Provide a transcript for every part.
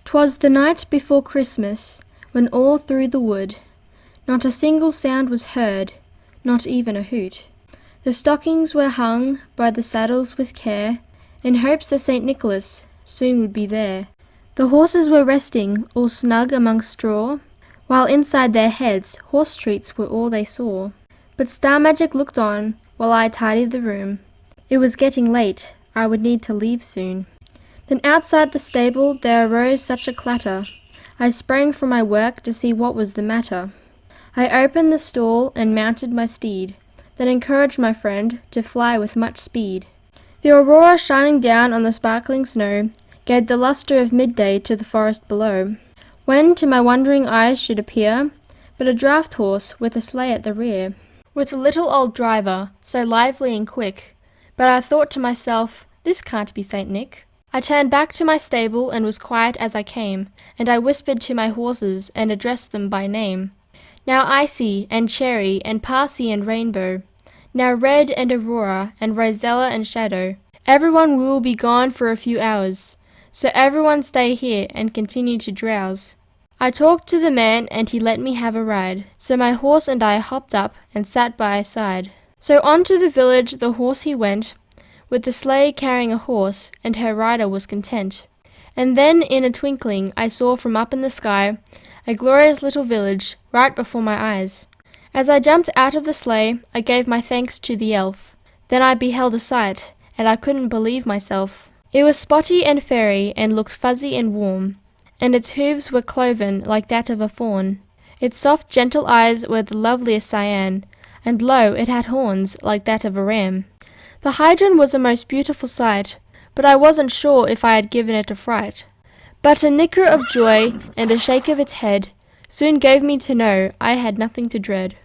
'Twas the night before Christmas, when all through the wood not a single sound was heard, not even a hoot. The stockings were hung by the saddles with care, in hopes that St. Nicholas soon would be there. The horses were resting all snug among straw, while inside their heads horse treats were all they saw. But Star Magic looked on while I tidied the room. It was getting late, I would need to leave soon. Then outside the stable there arose such a clatter, I sprang from my work to see what was the matter. I opened the stall and mounted my steed, then encouraged my friend to fly with much speed. The aurora shining down on the sparkling snow gave the lustre of midday to the forest below, when to my wondering eyes should appear but a draught horse with a sleigh at the rear, with a little old driver, so lively and quick. But I thought to myself, this can't be St. Nick. I turned back to my stable and was quiet as I came, and I whispered to my horses and addressed them by name. Now Icy and Cherry and Parsy and Rainbow, now Red and Aurora and Rosella and Shadow, everyone will be gone for a few hours, so everyone stay here and continue to drowse. I talked to the man and he let me have a ride, so my horse and I hopped up and sat by his side. So on to the village the horse he went, with the sleigh carrying a horse, and her rider was content. And then in a twinkling I saw from up in the sky a glorious little village right before my eyes. As I jumped out of the sleigh I gave my thanks to the elf. Then I beheld a sight, and I couldn't believe myself. It was spotty and fairy and looked fuzzy and warm, and its hooves were cloven like that of a fawn. Its soft gentle eyes were the loveliest cyan, and lo, it had horns like that of a ram. The hydrant was a most beautiful sight, but I wasn't sure if I had given it a fright. But a nicker of joy and a shake of its head soon gave me to know I had nothing to dread.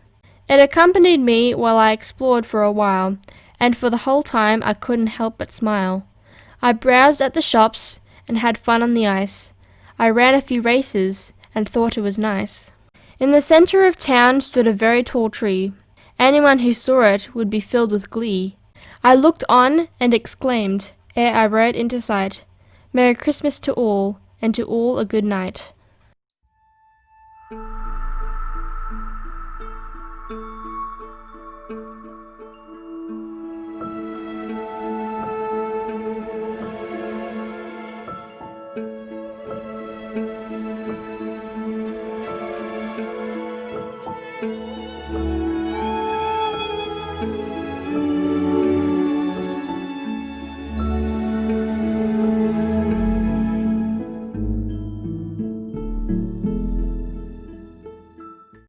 It accompanied me while I explored for a while, and for the whole time I couldn't help but smile. I browsed at the shops and had fun on the ice. I ran a few races and thought it was nice. In the centre of town stood a very tall tree. Anyone who saw it would be filled with glee. I looked on and exclaimed, ere I rode into sight, Merry Christmas to all, and to all a good night.